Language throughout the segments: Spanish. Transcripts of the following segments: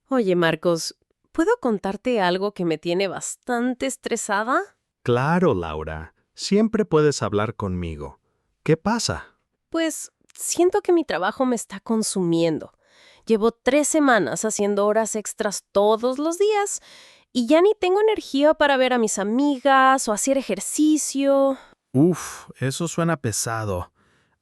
Oye, Marcos, ¿puedo contarte algo que me tiene bastante estresada? Claro, Laura. Siempre puedes hablar conmigo. ¿Qué pasa? Pues siento que mi trabajo me está consumiendo. Llevo 3 semanas haciendo horas extras todos los días y ya ni tengo energía para ver a mis amigas o hacer ejercicio. Uf, eso suena pesado.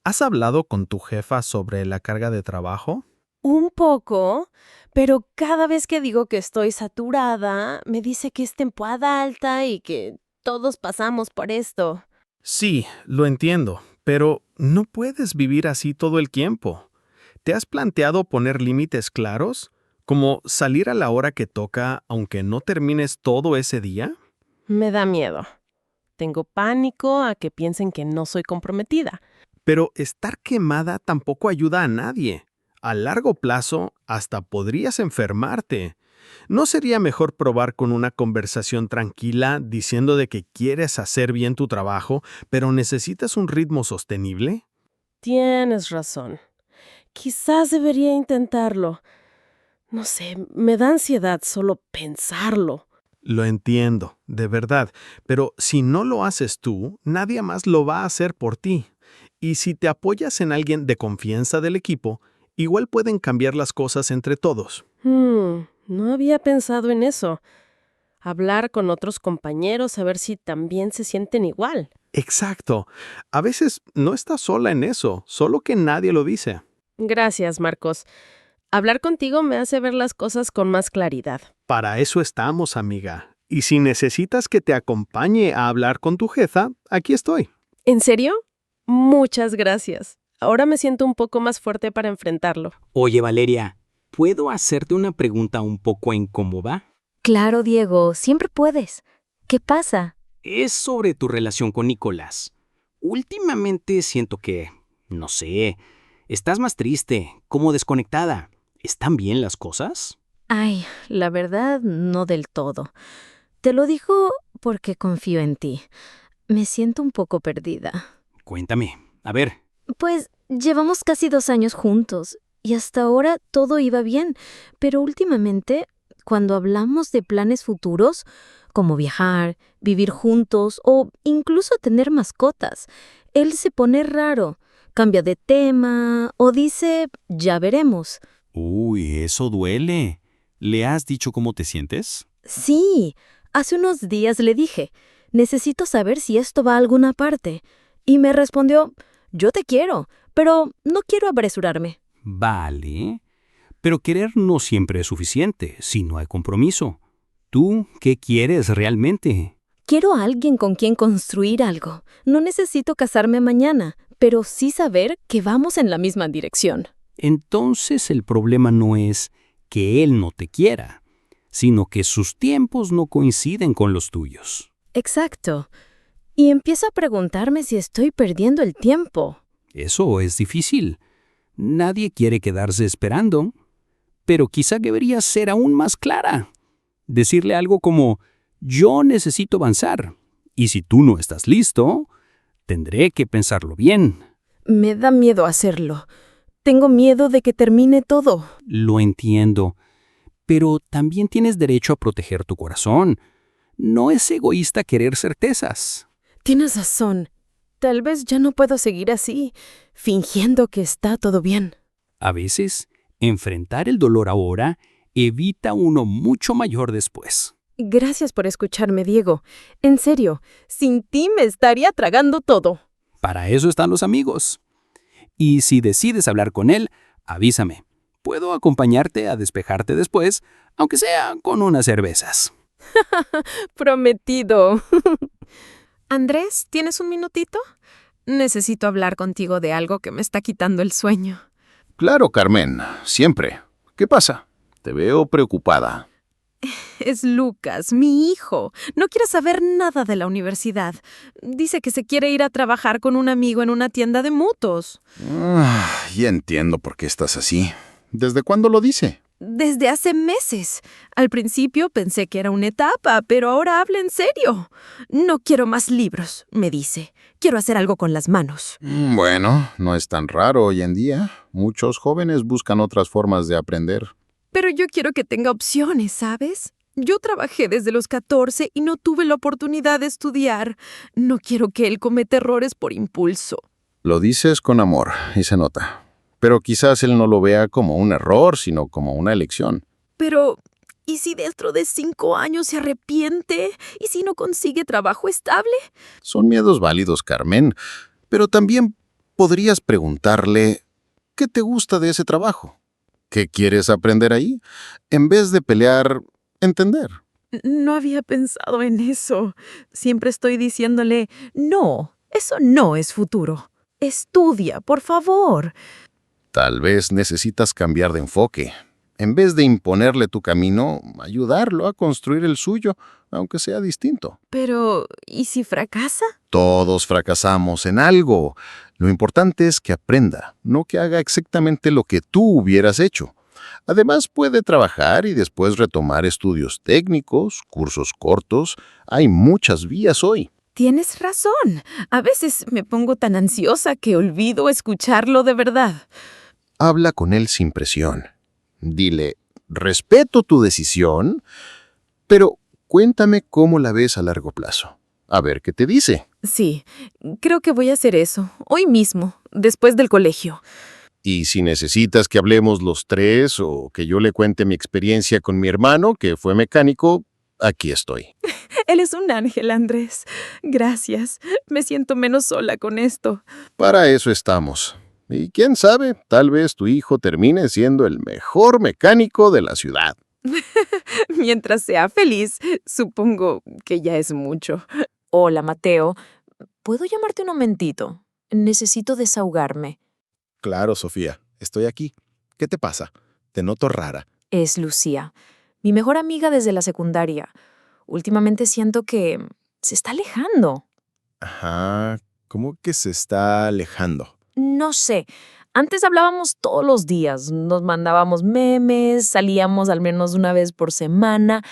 ¿Has hablado con tu jefa sobre la carga de trabajo? Un poco, pero cada vez que digo que estoy saturada, me dice que es temporada alta y que todos pasamos por esto. Sí, lo entiendo, pero no puedes vivir así todo el tiempo. ¿Te has planteado poner límites claros? Como salir a la hora que toca aunque no termines todo ese día? Me da miedo. Tengo pánico a que piensen que no soy comprometida. Pero estar quemada tampoco ayuda a nadie. A largo plazo, hasta podrías enfermarte. ¿No sería mejor probar con una conversación tranquila diciendo de que quieres hacer bien tu trabajo, pero necesitas un ritmo sostenible? Tienes razón. Quizás debería intentarlo. No sé, me da ansiedad solo pensarlo. Lo entiendo, de verdad, pero si no lo haces tú, nadie más lo va a hacer por ti. Y si te apoyas en alguien de confianza del equipo, igual pueden cambiar las cosas entre todos. No había pensado en eso. Hablar con otros compañeros a ver si también se sienten igual. Exacto. A veces no estás sola en eso, solo que nadie lo dice. Gracias, Marcos. Hablar contigo me hace ver las cosas con más claridad. Para eso estamos, amiga. Y si necesitas que te acompañe a hablar con tu jefa, aquí estoy. ¿En serio? Muchas gracias. Ahora me siento un poco más fuerte para enfrentarlo. Oye, Valeria, ¿puedo hacerte una pregunta un poco incómoda? Claro, Diego, siempre puedes. ¿Qué pasa? Es sobre tu relación con Nicolás. Últimamente siento que, no sé, estás más triste, como desconectada. ¿Están bien las cosas? Ay, la verdad, no del todo. Te lo digo porque confío en ti. Me siento un poco perdida. Cuéntame. A ver, Pues llevamos casi 2 años juntos y hasta ahora todo iba bien, pero últimamente, cuando hablamos de planes futuros, como viajar, vivir juntos o incluso tener mascotas, él se pone raro, cambia de tema o dice, ya veremos. Uy, eso duele. ¿Le has dicho cómo te sientes? Sí, hace unos días le dije, necesito saber si esto va a alguna parte. Y me respondió, yo te quiero, pero no quiero apresurarme. Vale. Pero querer no siempre es suficiente si no hay compromiso. ¿Tú qué quieres realmente? Quiero a alguien con quien construir algo. No necesito casarme mañana, pero sí saber que vamos en la misma dirección. Entonces el problema no es que él no te quiera, sino que sus tiempos no coinciden con los tuyos. Exacto. Y empiezo a preguntarme si estoy perdiendo el tiempo. Eso es difícil. Nadie quiere quedarse esperando, pero quizá deberías ser aún más clara. Decirle algo como, yo necesito avanzar, y si tú no estás listo, tendré que pensarlo bien. Me da miedo hacerlo. Tengo miedo de que termine todo. Lo entiendo, pero también tienes derecho a proteger tu corazón. No es egoísta querer certezas. Tienes razón. Tal vez ya no puedo seguir así, fingiendo que está todo bien. A veces, enfrentar el dolor ahora evita uno mucho mayor después. Gracias por escucharme, Diego. En serio, sin ti me estaría tragando todo. Para eso están los amigos. Y si decides hablar con él, avísame. Puedo acompañarte a despejarte después, aunque sea con unas cervezas. Prometido. Andrés, ¿tienes un minutito? Necesito hablar contigo de algo que me está quitando el sueño. Claro, Carmen, siempre. ¿Qué pasa? Te veo preocupada. Es Lucas, mi hijo. No quiere saber nada de la universidad. Dice que se quiere ir a trabajar con un amigo en una tienda de mutos. Ya entiendo por qué estás así. ¿Desde cuándo lo dice? Desde hace meses. Al principio pensé que era una etapa, pero ahora habla en serio. No quiero más libros, me dice. Quiero hacer algo con las manos. Bueno, no es tan raro hoy en día. Muchos jóvenes buscan otras formas de aprender. Pero yo quiero que tenga opciones, ¿sabes? Yo trabajé desde los 14 y no tuve la oportunidad de estudiar. No quiero que él cometa errores por impulso. Lo dices con amor, y se nota. Pero quizás él no lo vea como un error, sino como una elección. Pero, ¿y si dentro de 5 años se arrepiente? ¿Y si no consigue trabajo estable? Son miedos válidos, Carmen. Pero también podrías preguntarle, ¿qué te gusta de ese trabajo? ¿Qué quieres aprender ahí? En vez de pelear, entender. No había pensado en eso. Siempre estoy diciéndole, no, eso no es futuro. Estudia, por favor. Tal vez necesitas cambiar de enfoque. En vez de imponerle tu camino, ayudarlo a construir el suyo, aunque sea distinto. Pero, ¿y si fracasa? Todos fracasamos en algo. Lo importante es que aprenda, no que haga exactamente lo que tú hubieras hecho. Además, puede trabajar y después retomar estudios técnicos, cursos cortos. Hay muchas vías hoy. Tienes razón. A veces me pongo tan ansiosa que olvido escucharlo de verdad. Habla con él sin presión. Dile, respeto tu decisión, pero cuéntame cómo la ves a largo plazo. A ver qué te dice. Sí, creo que voy a hacer eso, hoy mismo, después del colegio. Y si necesitas que hablemos los tres o que yo le cuente mi experiencia con mi hermano, que fue mecánico, aquí estoy. Él es un ángel, Andrés. Gracias. Me siento menos sola con esto. Para eso estamos. Y quién sabe, tal vez tu hijo termine siendo el mejor mecánico de la ciudad. Mientras sea feliz, supongo que ya es mucho. Hola, Mateo. ¿Puedo llamarte un momentito? Necesito desahogarme. Claro, Sofía, estoy aquí. ¿Qué te pasa? Te noto rara. Es Lucía, mi mejor amiga desde la secundaria. Últimamente siento que se está alejando. Ajá, ¿cómo que se está alejando? No sé, antes hablábamos todos los días, nos mandábamos memes, salíamos al menos una vez por semana.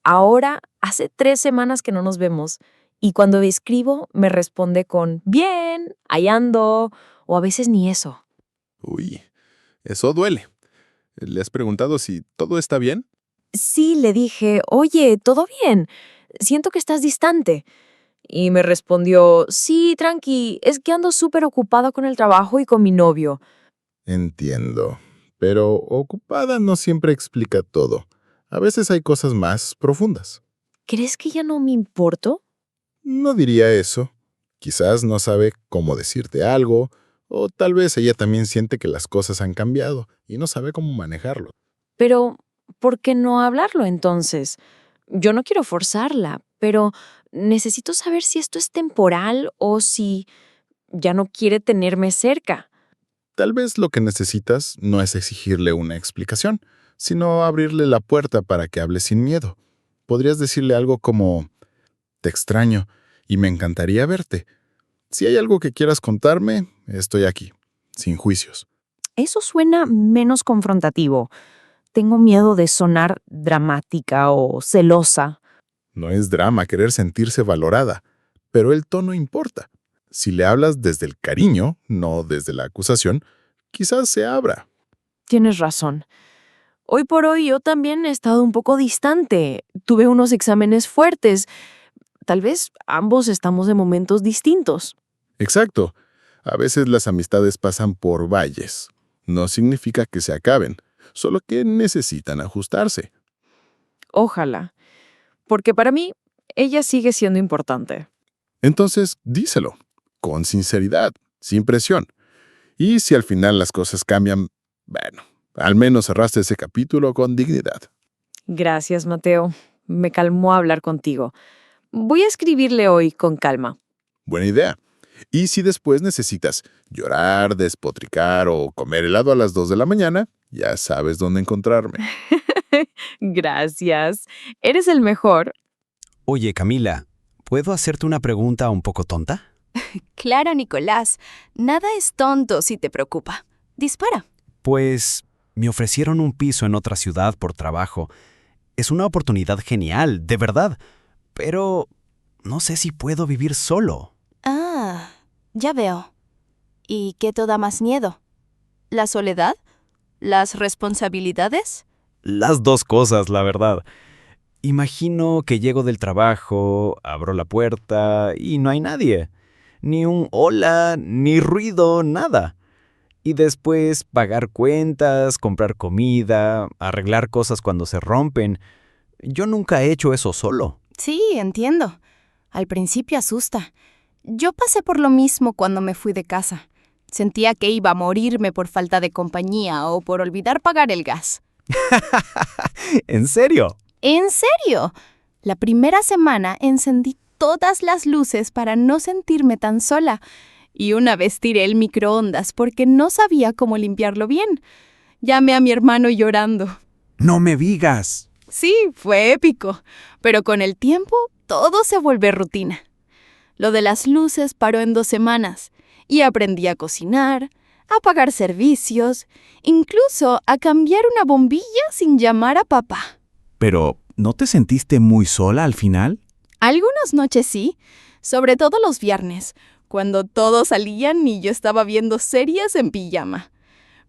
Ahora, hace 3 semanas que no nos vemos. Y cuando escribo, me responde con bien, ahí ando, o a veces ni eso. Uy, eso duele. ¿Le has preguntado si todo está bien? Sí, le dije, oye, ¿todo bien? Siento que estás distante. Y me respondió, sí, tranqui, es que ando súper ocupada con el trabajo y con mi novio. Entiendo. Pero ocupada no siempre explica todo. A veces hay cosas más profundas. ¿Crees que ya no me importo? No diría eso. Quizás no sabe cómo decirte algo, o tal vez ella también siente que las cosas han cambiado y no sabe cómo manejarlo. Pero, ¿por qué no hablarlo entonces? Yo no quiero forzarla, pero necesito saber si esto es temporal o si ya no quiere tenerme cerca. Tal vez lo que necesitas no es exigirle una explicación, sino abrirle la puerta para que hable sin miedo. Podrías decirle algo como, te extraño y me encantaría verte. Si hay algo que quieras contarme, estoy aquí, sin juicios. Eso suena menos confrontativo. Tengo miedo de sonar dramática o celosa. No es drama querer sentirse valorada, pero el tono importa. Si le hablas desde el cariño, no desde la acusación, quizás se abra. Tienes razón. Hoy por hoy yo también he estado un poco distante. Tuve unos exámenes fuertes. Tal vez ambos estamos en momentos distintos. Exacto. A veces las amistades pasan por valles. No significa que se acaben, solo que necesitan ajustarse. Ojalá. Porque para mí, ella sigue siendo importante. Entonces, díselo, con sinceridad, sin presión. Y si al final las cosas cambian, bueno, al menos cerraste ese capítulo con dignidad. Gracias, Mateo. Me calmó hablar contigo. Voy a escribirle hoy con calma. Buena idea. Y si después necesitas llorar, despotricar o comer helado a las 2 de la mañana, ya sabes dónde encontrarme. Gracias. Eres el mejor. Oye, Camila, ¿puedo hacerte una pregunta un poco tonta? Claro, Nicolás. Nada es tonto si te preocupa. Dispara. Pues me ofrecieron un piso en otra ciudad por trabajo. Es una oportunidad genial, de verdad. Pero no sé si puedo vivir solo. Ah, ya veo. ¿Y qué te da más miedo? ¿La soledad? ¿Las responsabilidades? Las dos cosas, la verdad. Imagino que llego del trabajo, abro la puerta y no hay nadie. Ni un hola, ni ruido, nada. Y después pagar cuentas, comprar comida, arreglar cosas cuando se rompen. Yo nunca he hecho eso solo. Sí, entiendo. Al principio asusta. Yo pasé por lo mismo cuando me fui de casa. Sentía que iba a morirme por falta de compañía o por olvidar pagar el gas. ¿En serio? ¿En serio? La primera semana encendí todas las luces para no sentirme tan sola. Y una vez tiré el microondas porque no sabía cómo limpiarlo bien. Llamé a mi hermano llorando. ¡No me digas! Sí, fue épico. Pero con el tiempo, todo se vuelve rutina. Lo de las luces paró en 2 semanas. Y aprendí a cocinar, a pagar servicios, incluso a cambiar una bombilla sin llamar a papá. Pero, ¿no te sentiste muy sola al final? Algunas noches sí, sobre todo los viernes, cuando todos salían y yo estaba viendo series en pijama.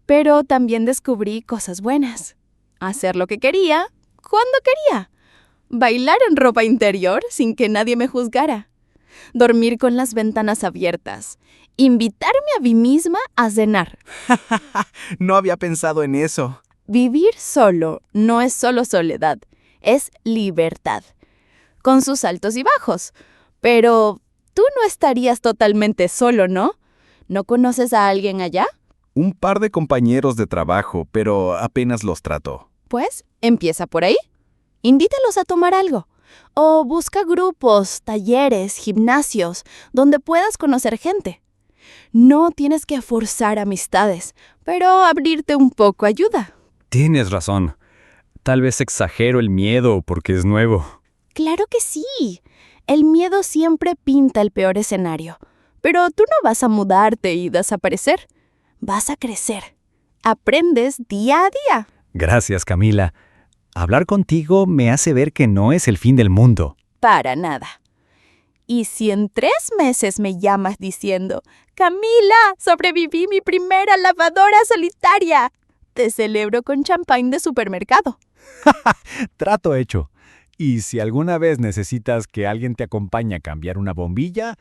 Pero también descubrí cosas buenas. Hacer lo que quería, cuando quería. Bailar en ropa interior sin que nadie me juzgara. Dormir con las ventanas abiertas. Invitarme a mí misma a cenar. No había pensado en eso. Vivir solo no es solo soledad, es libertad. Con sus altos y bajos. Pero tú no estarías totalmente solo, ¿no? ¿No conoces a alguien allá? Un par de compañeros de trabajo, pero apenas los trato. Pues, empieza por ahí. Invítalos a tomar algo. O busca grupos, talleres, gimnasios, donde puedas conocer gente. No tienes que forzar amistades, pero abrirte un poco ayuda. Tienes razón. Tal vez exagero el miedo porque es nuevo. Claro que sí. El miedo siempre pinta el peor escenario. Pero tú no vas a mudarte y desaparecer. Vas a crecer. Aprendes día a día. Gracias, Camila. Hablar contigo me hace ver que no es el fin del mundo. Para nada. Y si en 3 meses me llamas diciendo, Camila, sobreviví mi primera lavadora solitaria, te celebro con champán de supermercado. Trato hecho. Y si alguna vez necesitas que alguien te acompañe a cambiar una bombilla,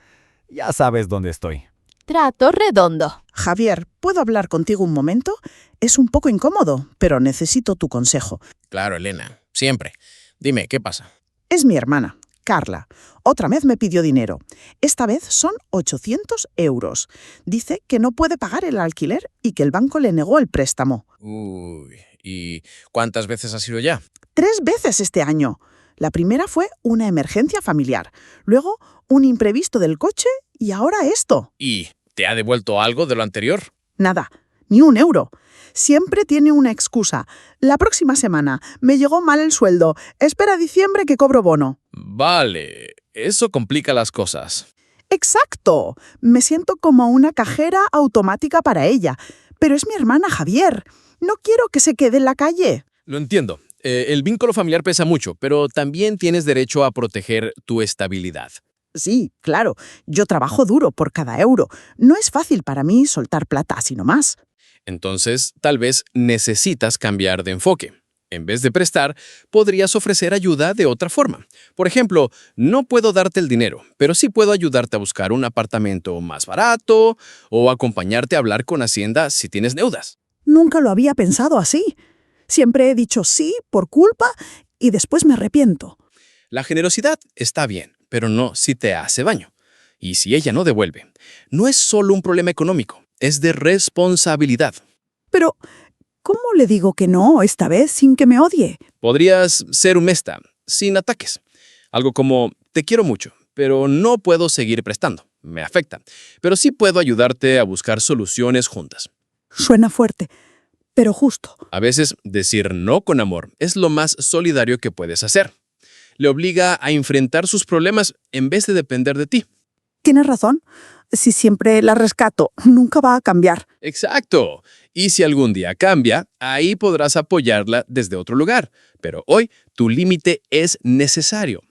ya sabes dónde estoy. Trato redondo. Javier, ¿puedo hablar contigo un momento? Es un poco incómodo, pero necesito tu consejo. Claro, Elena, siempre. Dime, ¿qué pasa? Es mi hermana, Carla. Otra vez me pidió dinero. Esta vez son 800 euros. Dice que no puede pagar el alquiler y que el banco le negó el préstamo. Uy, ¿y cuántas veces ha sido ya? 3 veces este año. La primera fue una emergencia familiar, luego un imprevisto del coche y ahora esto. ¿Y te ha devuelto algo de lo anterior? Nada, ni 1 euro. Siempre tiene una excusa. La próxima semana me llegó mal el sueldo. Espera diciembre que cobro bono. Vale, eso complica las cosas. ¡Exacto! Me siento como una cajera automática para ella. Pero es mi hermana Javier. No quiero que se quede en la calle. Lo entiendo. El vínculo familiar pesa mucho, pero también tienes derecho a proteger tu estabilidad. Sí, claro. Yo trabajo duro por cada euro. No es fácil para mí soltar plata así nomás. Entonces, tal vez necesitas cambiar de enfoque. En vez de prestar, podrías ofrecer ayuda de otra forma. Por ejemplo, no puedo darte el dinero, pero sí puedo ayudarte a buscar un apartamento más barato o acompañarte a hablar con Hacienda si tienes deudas. Nunca lo había pensado así. Siempre he dicho sí por culpa y después me arrepiento. La generosidad está bien, pero no si te hace daño. Y si ella no devuelve, no es solo un problema económico, es de responsabilidad. Pero, ¿cómo le digo que no esta vez sin que me odie? Podrías ser honesta, sin ataques. Algo como, te quiero mucho, pero no puedo seguir prestando. Me afecta. Pero sí puedo ayudarte a buscar soluciones juntas. Suena fuerte, pero justo. A veces, decir no con amor es lo más solidario que puedes hacer. Le obliga a enfrentar sus problemas en vez de depender de ti. Tienes razón. Si siempre la rescato, nunca va a cambiar. Exacto. Y si algún día cambia, ahí podrás apoyarla desde otro lugar. Pero hoy, tu límite es necesario.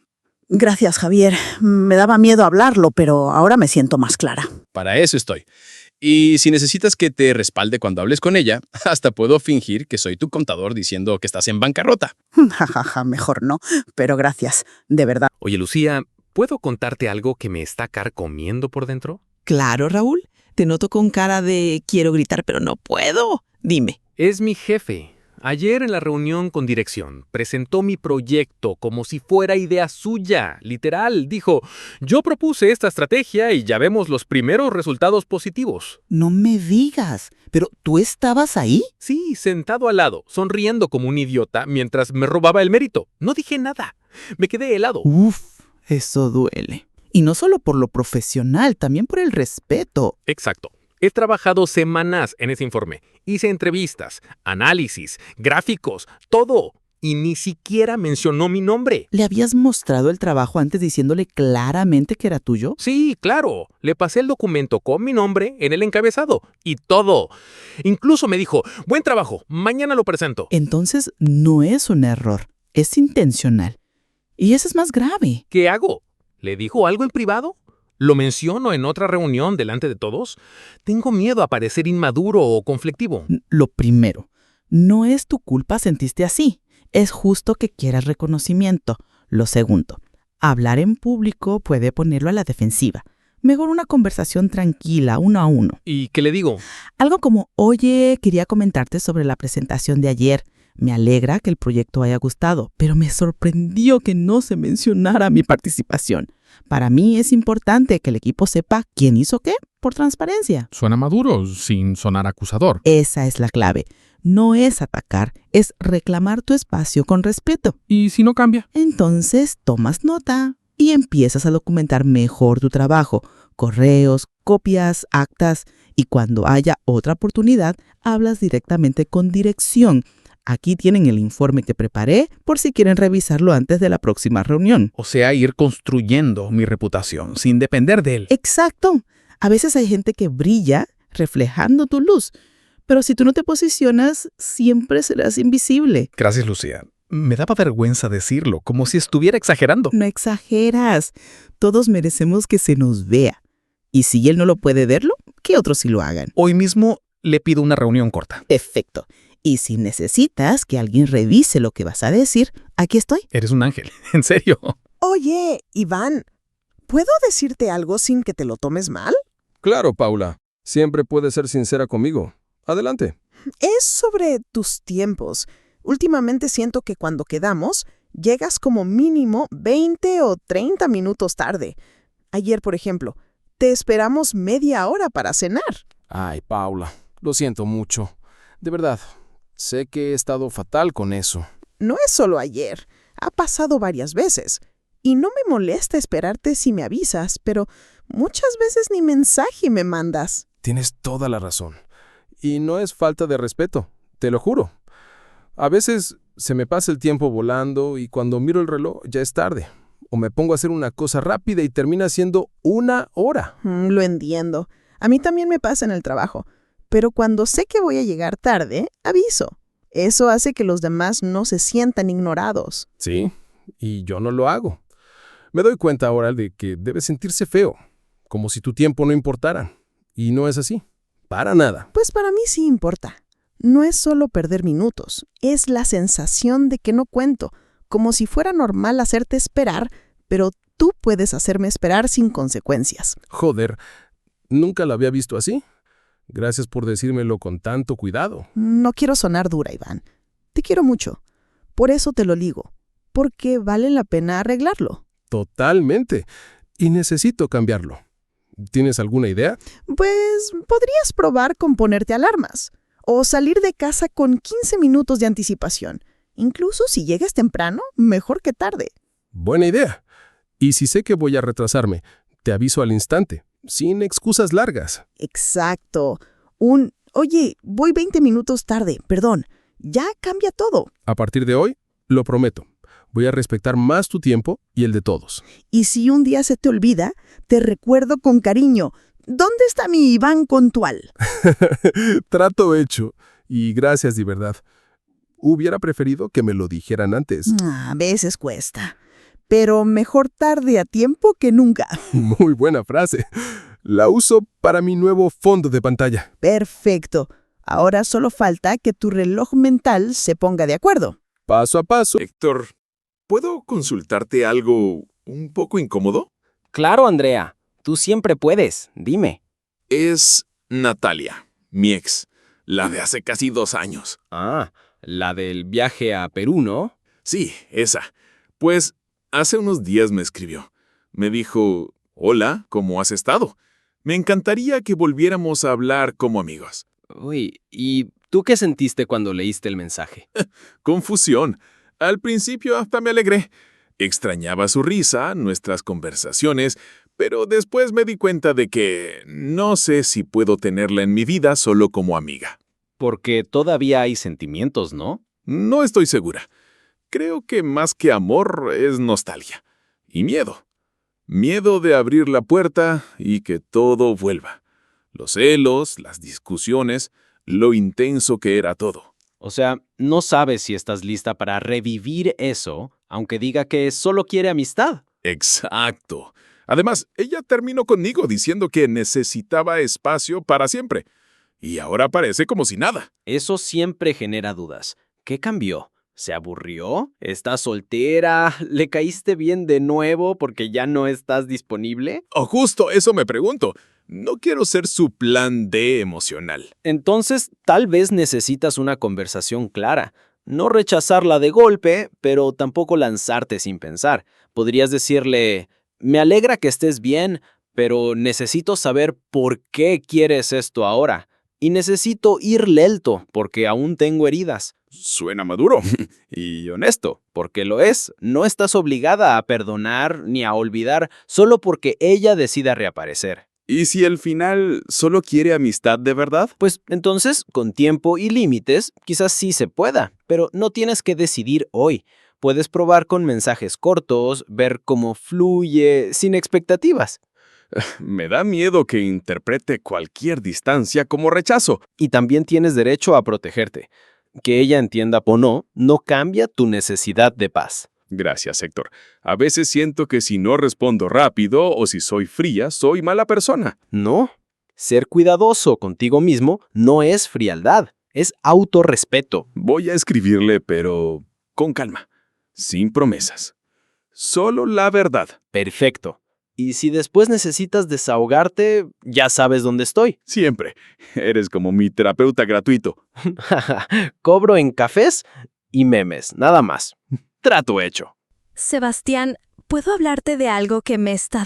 Gracias, Javier. Me daba miedo hablarlo, pero ahora me siento más clara. Para eso estoy. Y si necesitas que te respalde cuando hables con ella, hasta puedo fingir que soy tu contador diciendo que estás en bancarrota. Jajaja, mejor no, pero gracias, de verdad. Oye, Lucía, ¿puedo contarte algo que me está carcomiendo por dentro? Claro, Raúl. Te noto con cara de quiero gritar, pero no puedo. Dime. Es mi jefe. Ayer en la reunión con dirección presentó mi proyecto como si fuera idea suya, literal. Dijo, yo propuse esta estrategia y ya vemos los primeros resultados positivos. No me digas. ¿Pero tú estabas ahí? Sí, sentado al lado, sonriendo como un idiota mientras me robaba el mérito. No dije nada. Me quedé helado. Uf, eso duele. Y no solo por lo profesional, también por el respeto. Exacto. He trabajado semanas en ese informe. Hice entrevistas, análisis, gráficos, todo. Y ni siquiera mencionó mi nombre. ¿Le habías mostrado el trabajo antes diciéndole claramente que era tuyo? Sí, claro. Le pasé el documento con mi nombre en el encabezado. Y todo. Incluso me dijo, buen trabajo, mañana lo presento. Entonces no es un error, es intencional. Y eso es más grave. ¿Qué hago? ¿Le dijo algo en privado? ¿Lo menciono en otra reunión delante de todos? Tengo miedo a parecer inmaduro o conflictivo. Lo primero, no es tu culpa sentirte así. Es justo que quieras reconocimiento. Lo segundo, hablar en público puede ponerlo a la defensiva. Mejor una conversación tranquila, 1 a 1. ¿Y qué le digo? Algo como, oye, quería comentarte sobre la presentación de ayer. Me alegra que el proyecto haya gustado, pero me sorprendió que no se mencionara mi participación. Para mí es importante que el equipo sepa quién hizo qué, por transparencia. Suena maduro, sin sonar acusador. Esa es la clave. No es atacar, es reclamar tu espacio con respeto. ¿Y si no cambia? Entonces tomas nota y empiezas a documentar mejor tu trabajo. Correos, copias, actas. Y cuando haya otra oportunidad, hablas directamente con dirección. Aquí tienen el informe que preparé por si quieren revisarlo antes de la próxima reunión. O sea, ir construyendo mi reputación sin depender de él. Exacto. A veces hay gente que brilla reflejando tu luz, pero si tú no te posicionas, siempre serás invisible. Gracias, Lucía. Me daba vergüenza decirlo, como si estuviera exagerando. No exageras. Todos merecemos que se nos vea. Y si él no lo puede verlo, que otros sí lo hagan. Hoy mismo le pido una reunión corta. Perfecto. Y si necesitas que alguien revise lo que vas a decir, aquí estoy. Eres un ángel, en serio. Oye, Iván, ¿puedo decirte algo sin que te lo tomes mal? Claro, Paula. Siempre puedes ser sincera conmigo. Adelante. Es sobre tus tiempos. Últimamente siento que cuando quedamos, llegas como mínimo 20 o 30 minutos tarde. Ayer, por ejemplo, te esperamos media hora para cenar. Ay, Paula, lo siento mucho. De verdad, sé que he estado fatal con eso. No es solo ayer, ha pasado varias veces. Y no me molesta esperarte si me avisas, pero muchas veces ni mensaje me mandas. Tienes toda la razón. Y no es falta de respeto, te lo juro. A veces se me pasa el tiempo volando y cuando miro el reloj ya es tarde. O me pongo a hacer una cosa rápida y termina siendo 1 hora. Lo entiendo. A mí también me pasa en el trabajo. Pero cuando sé que voy a llegar tarde, aviso. Eso hace que los demás no se sientan ignorados. Sí, y yo no lo hago. Me doy cuenta ahora de que debe sentirse feo, como si tu tiempo no importara. Y no es así. Para nada. Pues para mí sí importa. No es solo perder minutos, es la sensación de que no cuento, como si fuera normal hacerte esperar, pero tú puedes hacerme esperar sin consecuencias. Joder, nunca la había visto así. Gracias por decírmelo con tanto cuidado. No quiero sonar dura, Iván. Te quiero mucho. Por eso te lo digo, porque vale la pena arreglarlo. Totalmente. Y necesito cambiarlo. ¿Tienes alguna idea? Pues podrías probar con ponerte alarmas o salir de casa con 15 minutos de anticipación. Incluso si llegas temprano, mejor que tarde. Buena idea. Y si sé que voy a retrasarme, te aviso al instante, sin excusas largas. Exacto. Oye, voy 20 minutos tarde, perdón. Ya cambia todo. A partir de hoy, lo prometo. Voy a respetar más tu tiempo y el de todos. Y si un día se te olvida, te recuerdo con cariño. ¿Dónde está mi Iván puntual? Trato hecho. Y gracias de verdad. Hubiera preferido que me lo dijeran antes. A veces cuesta. Pero mejor tarde a tiempo que nunca. Muy buena frase. La uso para mi nuevo fondo de pantalla. Perfecto. Ahora solo falta que tu reloj mental se ponga de acuerdo. Paso a paso. Héctor, ¿puedo consultarte algo un poco incómodo? Claro, Andrea. Tú siempre puedes. Dime. Es Natalia, mi ex, la de hace casi 2 años. Ah, la del viaje a Perú, ¿no? Sí, esa. Pues hace unos días me escribió. Me dijo, hola, ¿cómo has estado? Me encantaría que volviéramos a hablar como amigos. Uy, ¿y tú qué sentiste cuando leíste el mensaje? Confusión. Al principio hasta me alegré. Extrañaba su risa, nuestras conversaciones, pero después me di cuenta de que no sé si puedo tenerla en mi vida solo como amiga. Porque todavía hay sentimientos, ¿no? No estoy segura. Creo que más que amor es nostalgia. Y miedo. Miedo de abrir la puerta y que todo vuelva. Los celos, las discusiones, lo intenso que era todo. O sea, no sabes si estás lista para revivir eso, aunque diga que solo quiere amistad. Exacto. Además, ella terminó conmigo diciendo que necesitaba espacio para siempre. Y ahora parece como si nada. Eso siempre genera dudas. ¿Qué cambió? ¿Se aburrió? ¿Estás soltera? ¿Le caíste bien de nuevo porque ya no estás disponible? O justo eso me pregunto. No quiero ser su plan D emocional. Entonces, tal vez necesitas una conversación clara. No rechazarla de golpe, pero tampoco lanzarte sin pensar. Podrías decirle, me alegra que estés bien, pero necesito saber por qué quieres esto ahora. Y necesito ir lento, porque aún tengo heridas. Suena maduro. Y honesto, porque lo es. No estás obligada a perdonar ni a olvidar solo porque ella decida reaparecer. ¿Y si al final solo quiere amistad de verdad? Pues entonces, con tiempo y límites, quizás sí se pueda, pero no tienes que decidir hoy. Puedes probar con mensajes cortos, ver cómo fluye, sin expectativas. Me da miedo que interprete cualquier distancia como rechazo. Y también tienes derecho a protegerte. Que ella entienda o no, no cambia tu necesidad de paz. Gracias, Héctor. A veces siento que si no respondo rápido o si soy fría, soy mala persona. No. Ser cuidadoso contigo mismo no es frialdad, es autorrespeto. Voy a escribirle, pero con calma, sin promesas. Solo la verdad. Perfecto. Y si después necesitas desahogarte, ya sabes dónde estoy. Siempre. Eres como mi terapeuta gratuito. Cobro en cafés y memes, nada más. Trato hecho. Sebastián, ¿puedo hablarte de algo que me está